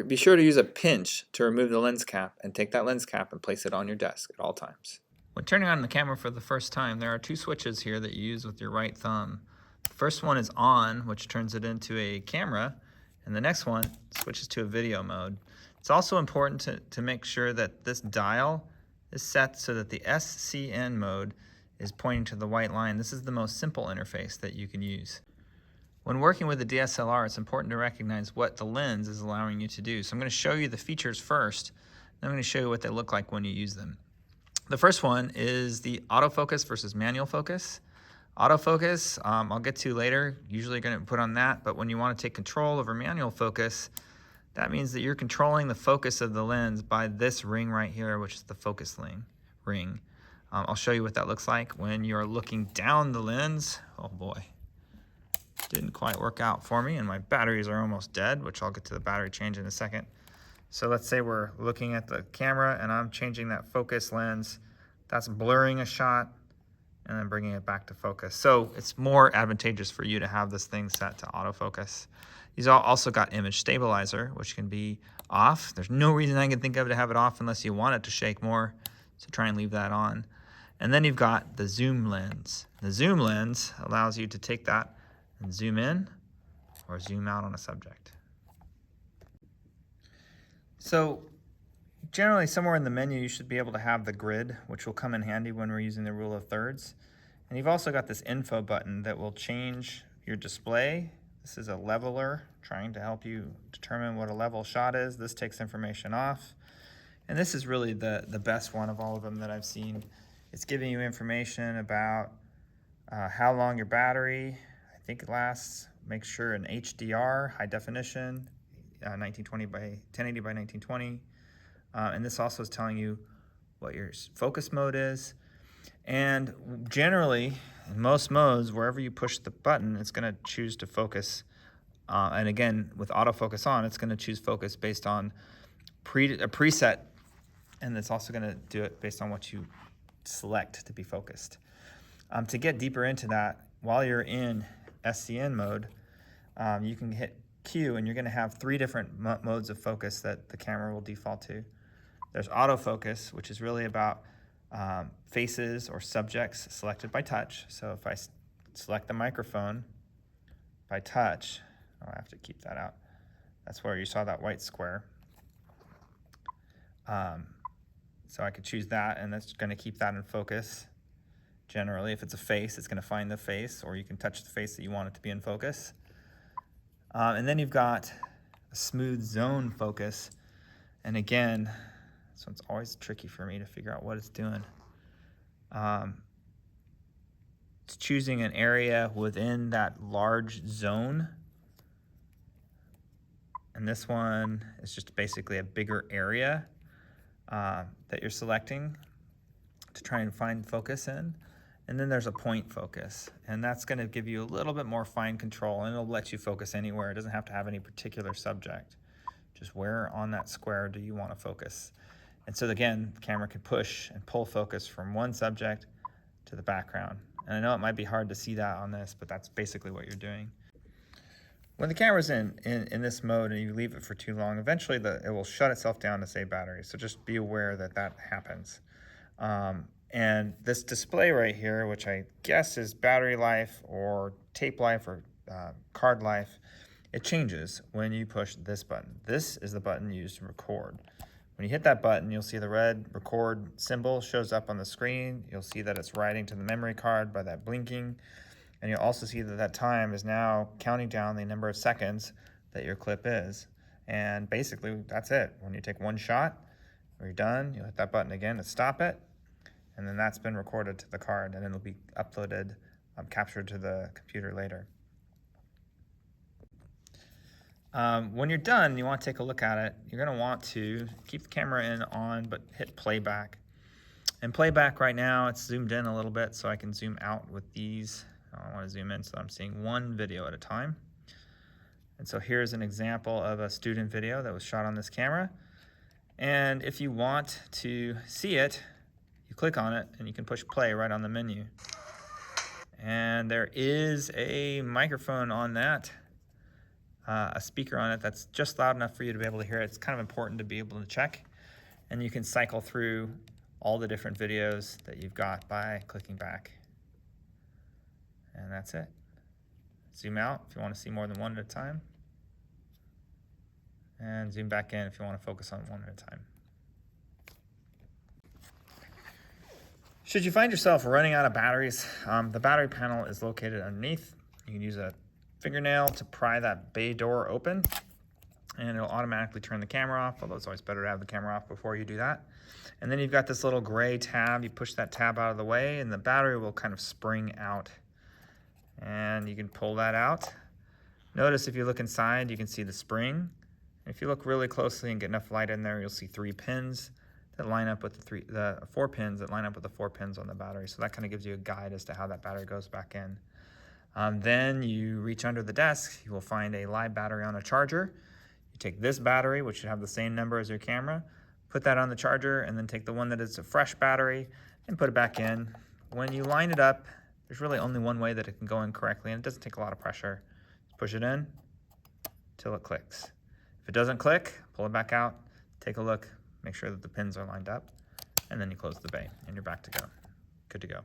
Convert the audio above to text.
Be sure to use a pinch to remove the lens cap, and take that lens cap and place it on your desk at all times. When turning on the camera for the first time, there are two switches here that you use with your right thumb. The first one is on, which turns it into a camera, and the next one switches to a video mode. It's also important to make sure that this dial is set so that the SCN mode is pointing to the white line. This is the most simple interface that you can use. When working with a DSLR, it's important to recognize what the lens is allowing you to do. So I'm going to show you the features first, then I'm going to show you what they look like when you use them. The first one is the autofocus versus manual focus. Autofocus, I'll get to later. Usually going to put on that, but when you want to take control over manual focus, that means that you're controlling the focus of the lens by this ring right here, which is the focus ring. I'll show you what that looks like when you're looking down the lens. Oh boy, didn't quite work out for me, and my batteries are almost dead, which I'll get to the battery change in a second. So let's say we're looking at the camera and I'm changing that focus lens. That's blurring a shot and then bringing it back to focus. So it's more advantageous for you to have this thing set to autofocus. These also got image stabilizer, which can be off. There's no reason I can think of to have it off unless you want it to shake more. So try and leave that on. And then you've got the zoom lens. The zoom lens allows you to take that and zoom in or zoom out on a subject. So generally somewhere in the menu you should be able to have the grid, which will come in handy when we're using the rule of thirds. And you've also got this info button that will change your display. This is a leveler trying to help you determine what a level shot is. This takes information off. And this is really the best one of all of them that I've seen. It's giving you information about how long your battery, I think it lasts. Make sure an HDR, high definition, 1080 by 1920. And this also is telling you what your focus mode is. And generally, in most modes, wherever you push the button, it's going to choose to focus. And again, with autofocus on, it's going to choose focus based on a preset. And it's also going to do it based on what you select to be focused. To get deeper into that, while you're in SCN mode, you can hit Q, and you're going to have three different modes of focus that the camera will default to. There's autofocus, which is really about faces or subjects selected by touch. So if I select the microphone by touch, I'll have to keep that out. That's where you saw that white square. So I could choose that, and that's going to keep that in focus. Generally, if it's a face, it's going to find the face, or you can touch the face that you want it to be in focus. And then you've got a smooth zone focus. And again, this one's always tricky for me to figure out what it's doing. It's choosing an area within that large zone. And this one is just basically a bigger area that you're selecting to try and find focus in. And then there's a point focus, and that's going to give you a little bit more fine control, and it'll let you focus anywhere. It doesn't have to have any particular subject. Just where on that square do you want to focus? And so again, the camera can push and pull focus from one subject to the background. And I know it might be hard to see that on this, but that's basically what you're doing. When the camera's in this mode and you leave it for too long, eventually it will shut itself down to save battery. So just be aware that that happens. And this display right here, which I guess is battery life or tape life or card life, it changes when you push this button. This is the button used to record. When you hit that button, you'll see the red record symbol shows up on the screen. You'll see that it's writing to the memory card by that blinking. And you'll also see that that time is now counting down the number of seconds that your clip is. And basically, that's it. When you take one shot, when you're done, you'll hit that button again to stop it. And then that's been recorded to the card, and it'll be uploaded, captured to the computer later. When you're done, you want to take a look at it. You're going to want to keep the camera in on, but hit playback. And playback right now, it's zoomed in a little bit, so I can zoom out with these. I want to zoom in so I'm seeing one video at a time. And so here's an example of a student video that was shot on this camera. And if you want to see it, you click on it and you can push play right on the menu. And there is a microphone on that a speaker on it that's just loud enough for you to be able to hear it. It's kind of important to be able to check. And you can cycle through all the different videos that you've got by clicking back. And that's it. Zoom out if you want to see more than one at a time. And zoom back in if you want to focus on one at a time. Should you find yourself running out of batteries, the battery panel is located underneath. You can use a fingernail to pry that bay door open, and it'll automatically turn the camera off, although it's always better to have the camera off before you do that. And then you've got this little gray tab. You push that tab out of the way, and the battery will kind of spring out. And you can pull that out. Notice if you look inside, you can see the spring. If you look really closely and get enough light in there, you'll see 3 pins that line up with the 4 pins that line up with the 4 pins on the battery. So that kind of gives you a guide as to how that battery goes back in. Then you reach under the desk, you will find a live battery on a charger. You take this battery, which should have the same number as your camera, put that on the charger, and then take the one that is a fresh battery and put it back in. When you line it up, there's really only one way that it can go in correctly, and it doesn't take a lot of pressure. Just push it in till it clicks. If it doesn't click, pull it back out, take a look, make sure that the pins are lined up, and then you close the bay, and you're back to go. Good to go.